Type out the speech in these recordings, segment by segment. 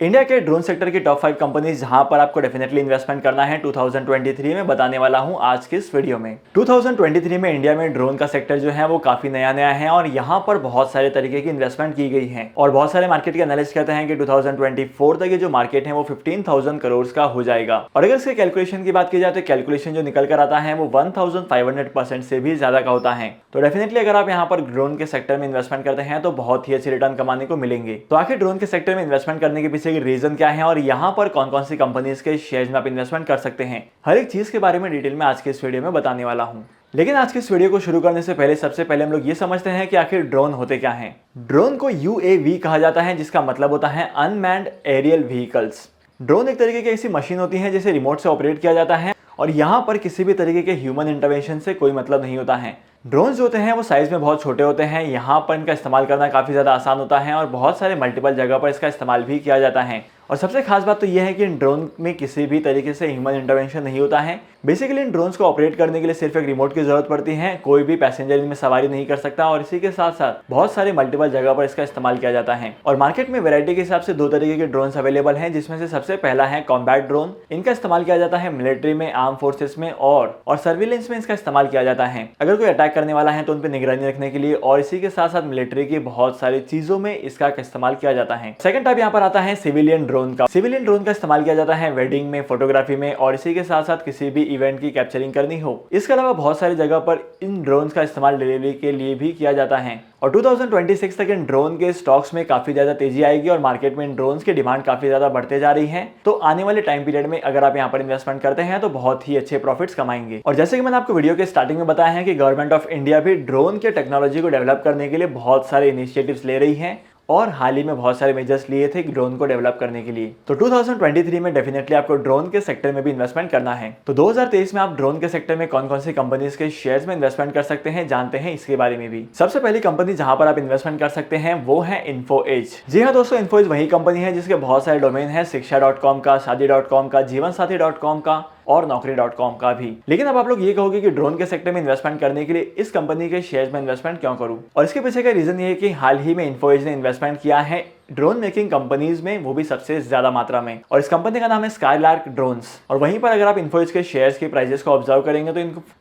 India के drone sector की top 5 companies जहां पर आपको डेफिनेटली इन्वेस्टमेंट करना है 2023 में बताने वाला हूं आज की इस वीडियो में। 2023 में इंडिया में ड्रोन का सेक्टर जो है वो काफी नया है और यहां पर बहुत सारे तरीके की इन्वेस्टमेंट की गई है और बहुत सारे मार्केट के एनालिस्ट कहते हैं कि 2024 तक ये जो मार्केट है वो 15,000 करोड़ का हो जाएगा। और अगर इसके कैलकुलेशन की बात की जाए तो कैलकुलेशन जो निकल कर आता है वो 1500% से भी ज्यादा का होता है। तो डेफिनेटली अगर आप यहाँ पर ड्रोन के सेक्टर में इन्वेस्टमेंट करते हैं तो बहुत ही अच्छे रिटर्न कमाने को मिलेंगे। तो आखिर ड्रोन के सेक्टर में इन्वेस्टमेंट करने के पीछे की रीजन क्या है और यहाँ पर कौन कौन सी कंपनीज के शेयर्स में आप इन्वेस्टमेंट कर सकते हैं, हर एक चीज के बारे में डिटेल में आज के इस वीडियो में बताने वाला हूँ। लेकिन आज की इस वीडियो को शुरू करने से पहले सबसे पहले हम लोग ये समझते हैं कि आखिर ड्रोन होते क्या हैं। ड्रोन को UAV कहा जाता है जिसका मतलब होता है अनमैन्ड एरियल व्हीकल्स। ड्रोन एक तरीके की ऐसी मशीन होती है जिसे रिमोट से ऑपरेट किया जाता है और यहाँ पर किसी भी तरीके के ह्यूमन इंटरवेंशन से कोई मतलब नहीं होता है। ड्रोन्स जो होते हैं वो साइज में बहुत छोटे होते हैं, यहाँ पर इनका इस्तेमाल करना काफ़ी ज़्यादा आसान होता है और बहुत सारे मल्टीपल जगह पर इसका इस्तेमाल भी किया जाता है। और सबसे खास बात तो यह है कि इन ड्रोन में किसी भी तरीके से ह्यूमन इंटरवेंशन नहीं होता है। बेसिकली इन ड्रोन्स को ऑपरेट करने के लिए सिर्फ एक रिमोट की जरूरत पड़ती है, कोई भी पैसेंजर इनमें सवारी नहीं कर सकता और इसी के साथ साथ बहुत सारे मल्टीपल जगह पर इसका इस्तेमाल किया जाता है। और मार्केट में वैरायटी के हिसाब से दो तरीके के ड्रोन्स अवेलेबल हैं, जिसमें से सबसे पहला है कॉम्बैट ड्रोन। इनका इस्तेमाल किया जाता है मिलिट्री में, आर्म फोर्सेस में और सर्विलेंस में इसका इस्तेमाल किया जाता है। अगर कोई अटैक करने वाला है तो उन पर निगरानी रखने के लिए और इसी के साथ साथ मिलिट्री की बहुत सारी चीजों में इसका इस्तेमाल किया जाता है। सेकंड टाइप यहाँ पर आता है सिविलियन ड्रोन का। सिविलियन ड्रोन का इस्तेमाल किया जाता है वेडिंग में, फोटोग्राफी में और इसी के साथ साथ किसी भी इवेंट की कैप्चरिंग करनी हो। इसके अलावा बहुत सारी जगह पर इन ड्रोन्स का इस्तेमाल डिलीवरी के लिए भी किया जाता है। और 2026 तक इन ड्रोन के स्टॉक्स में काफी ज्यादा तेजी आएगी और मार्केट में इन ड्रोन्स की डिमांड काफी ज्यादा बढ़ते जा रही है। तो आने वाले टाइम पीरियड में अगर आप यहाँ पर इन्वेस्टमेंट करते हैं तो बहुत ही अच्छे प्रॉफिट्स कमाएंगे। और जैसे कि मैंने आपको वीडियो के स्टार्टिंग में बताया है कि गवर्नमेंट ऑफ इंडिया भी ड्रोन के टेक्नोलॉजी को डेवलप करने के लिए बहुत सारे इनिशिएटिव्स ले रही है और हाल ही में बहुत सारे मेजर्स लिए थे ड्रोन को डेवलप करने के लिए। तो 2023 में डेफिनेटली आपको ड्रोन के सेक्टर में भी इन्वेस्टमेंट करना है। तो 2023 में आप ड्रोन के सेक्टर में कौन कौन सी कंपनीज के शेयर्स में इन्वेस्टमेंट कर सकते हैं, जानते हैं इसके बारे में भी। सबसे पहली कंपनी जहां पर आप इन्वेस्टमेंट कर सकते हैं वो है इन्फोएज। जी हाँ दोस्तों, इन्फोएज वही कंपनी है जिसके बहुत सारे डोमेन है, शिक्षा.com का, शादी.com का, जीवनसाथी.com का और नौकरी.com का भी। लेकिन अब आप लोग ये कहोगे कि ड्रोन के सेक्टर में इन्वेस्टमेंट करने के लिए इस कंपनी के शेयर्स में इन्वेस्टमेंट क्यों करूं? और इसके पीछे का रीजन ये है कि हाल ही में इन्फोएज ने इन्वेस्टमेंट किया है ड्रोन मेकिंग कंपनीज में, वो भी सबसे ज्यादा मात्रा में, और इस कंपनी का नाम है स्काईलार्क ड्रोन्स। और वहीं पर अगर आप इन्फोएज के शेयर्स के प्राइसेस को ऑब्जर्व करेंगे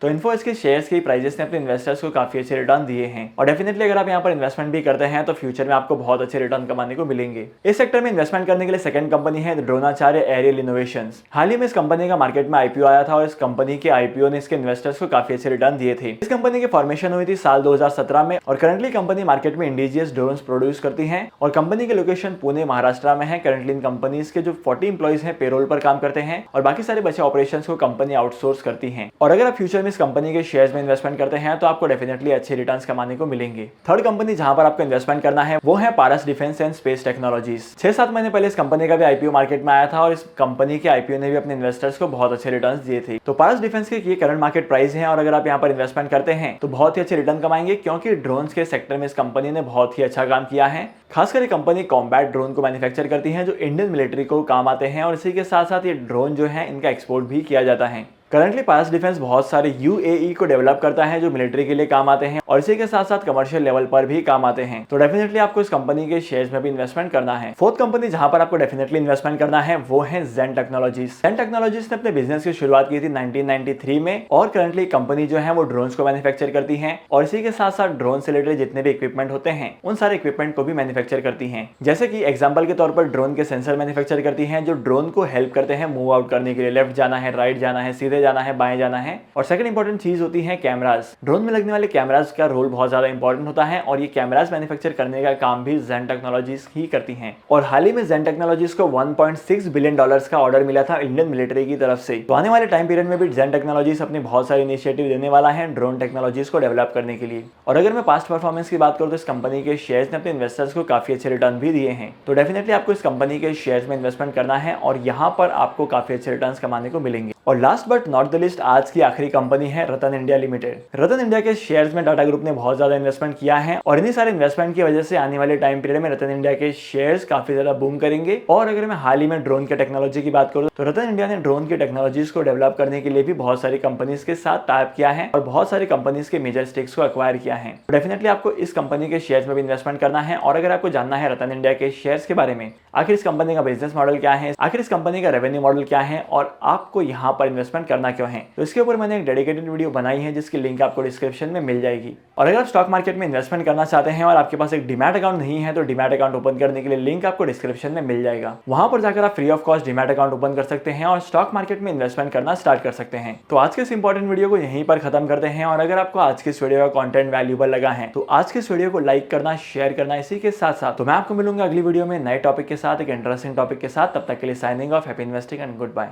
तो इन्फोएज के शेयर्स के प्राइसेस ने अपने इन्वेस्टर्स को काफी अच्छे रिटर्न दिए हैं। और डेफिनेटली अगर आप यहाँ पर इन्वेस्टमेंट भी करते हैं तो फ्यूचर में आपको बहुत अच्छे रिटर्न कमाने को मिलेंगे। इस सेक्टर में इन्वेस्टमेंट करने के लिए सेकंड कंपनी है द्रोणाचार्य एरियल इनोवेशंस। हाल ही में इस कंपनी का मार्केट में IPO आया था और इस कंपनी के IPO ने इसके इन्वेस्टर्स को काफी अच्छे रिटर्न दिए थे। इस कंपनी की फॉर्मेशन हुई थी साल 2017 में और करंटली कंपनी मार्केट में इंडिजियस ड्रोन्स प्रोड्यूस करती है और कंपनी की लोकेशन पुणे महाराष्ट्र में है। करंटली इन कंपनीज के जो 40 एम्प्लॉइज हैं पेरोल पर काम करते हैं और बाकी सारे बचे ऑपरेशंस को कंपनी आउटसोर्स करती है। और अगर आप फ्यूचर में इस कंपनी के शेयर्स में इन्वेस्टमेंट करते हैं तो आपको डेफिनेटली अच्छे रिटर्न्स कमाने को मिलेंगे। थर्ड कंपनी जहां पर आपको इन्वेस्टमेंट करना है वो है पारस डिफेंस एंड स्पेस टेक्नोलॉजीज। 6-7 महीने पहले इस कंपनी का भी IPO मार्केट में आया था और इस कंपनी के IPO ने भी अपने इन्वेस्टर्स को बहुत अच्छे रिटर्न्स दिए थे। तो पारस डिफेंस के ये करंट मार्केट प्राइस है और अगर आप यहाँ पर इन्वेस्टमेंट करते हैं तो बहुत ही अच्छे रिटर्न कमाएंगे, क्योंकि ड्रोन्स के सेक्टर में इस कंपनी ने बहुत ही अच्छा काम किया है। खासकर ये कंपनी कॉम्बैट ड्रोन को मैन्युफैक्चर करती है जो इंडियन मिलिट्री को काम आते हैं और इसी के साथ साथ ये ड्रोन जो है इनका एक्सपोर्ट भी किया जाता है। करंटली पारस डिफेंस बहुत सारे UAE को डेवलप करता है जो मिलिट्री के लिए काम आते हैं और इसी के साथ साथ कमर्शियल लेवल पर भी काम आते हैं। तो डेफिनेटली आपको इस कंपनी के शेयर्स में भी इन्वेस्टमेंट करना है। फोर्थ कंपनी जहां पर आपको डेफिनेटली इन्वेस्टमेंट करना है वो है जेन टेक्नोलॉजीज। जेन टेक्नोलॉजीज ने अपने बिजनेस की शुरुआत की थी 1993 में और करंटली कंपनी जो है वो ड्रोन्स को मैन्युफैक्चर करती है और इसी के साथ साथ ड्रोन से रिलेटेड जितने भी इक्विपमेंट होते हैं उन सारे इक्विपमेंट को भी मैन्युफैक्चर करती है। जैसे कि एग्जाम्पल के तौर पर ड्रोन के सेंसर मैन्युफैक्चर करती है जो ड्रोन को हेल्प करते हैं मूव आउट करने के लिए, लेफ्ट जाना है, राइट जाना है, सीधे जाना है, बाएं जाना है। और सेकंड इंपॉर्टेंट चीज होती है कैमराज। ड्रोन में लगने वाले कैमराज का रोल बहुत ज्यादा इंपॉर्टेंट होता है और ये कैमराज मैन्युफैक्चर करने का काम भी जेन टेक्नोलॉजीज ही करती हैं। और हाल ही में जेन टेक्नोलॉजीज को $1.6 बिलियन का ऑर्डर मिला था इंडियन मिलिट्री की तरफ से। तो आने वाले टाइम पीरियड में भी जेन टेक्नोलॉजीज अपने बहुत सारे इनिशिएटिव देने वाला है ड्रोन टेक्नोलॉजीज को डेवलप करने के लिए। और अगर मैं पास्ट परफॉर्मेंस की बात करूं तो इस कंपनी के शेयर्स ने अपने इन्वेस्टर्स को काफी अच्छे रिटर्न भी दिए हैं। तो डेफिनेटली आपको इस कंपनी के शेयर्स में इन्वेस्टमेंट करना है और यहाँ पर आपको काफी अच्छे रिटर्न कमाने को मिलेंगे। और last but not the list आज की आखिरी कंपनी है रतन इंडिया लिमिटेड। रतन इंडिया के शेयर्स में टाटा ग्रुप ने बहुत ज्यादा इन्वेस्टमेंट किया है और इन्हीं सारे इन्वेस्टमेंट की वजह से आने वाले टाइम पीरियड में रतन इंडिया के शेयर्स काफी ज्यादा बूम करेंगे। और अगर मैं हाल ही में ड्रोन के टेक्नोलॉजी की बात करूं तो रतन इंडिया ने ड्रोन की टेक्नोलॉजीज को डेवलप करने के लिए भी बहुत सारी कंपनीज के साथ टाइप किया है और बहुत सारी कंपनीज के मेजर स्टेक्स को एक्वायर किया है। डेफिनेटली आपको इस कंपनी के शेयर्स में भी इन्वेस्टमेंट करना है। और अगर आपको जानना है रतन इंडिया के शेयर्स के बारे में, आखिर इस कंपनी का बिजनेस मॉडल क्या है, आखिर इस कंपनी का रेवेन्यू मॉडल क्या है और आपको यहाँ पर इन्वेस्टमेंट करना क्यों है, तो इसके ऊपर मैंने एक डेडिकेटेड वीडियो बनाई है जिसकी लिंक आपको डिस्क्रिप्शन में मिल जाएगी। और अगर आप स्टॉक मार्केट में इन्वेस्टमेंट करना चाहते हैं और आपके पास एक डीमैट अकाउंट नहीं है तो डीमैट अकाउंट ओपन करने के लिए लिंक आपको डिस्क्रिप्शन में मिल जाएगा। वहां पर जाकर आप free of cost demat account open कर सकते हैं और स्टॉक मार्केट में इन्वेस्टमेंट करना स्टार्ट कर सकते हैं। तो आज के इस इंपॉर्टेंट वीडियो को यहीं पर खत्म करते हैं। और अगर आपको आज के इस वीडियो का कंटेंट वैल्यूएबल लगा है तो आज के इस वीडियो को लाइक करना, शेयर करना। इसी के साथ साथ तो मैं आपको मिलूंगा अगली वीडियो में नए टॉपिक के साथ, एक इंटरेस्टिंग टॉपिक के साथ। तब तक के लिए signing off, happy investing and good bye.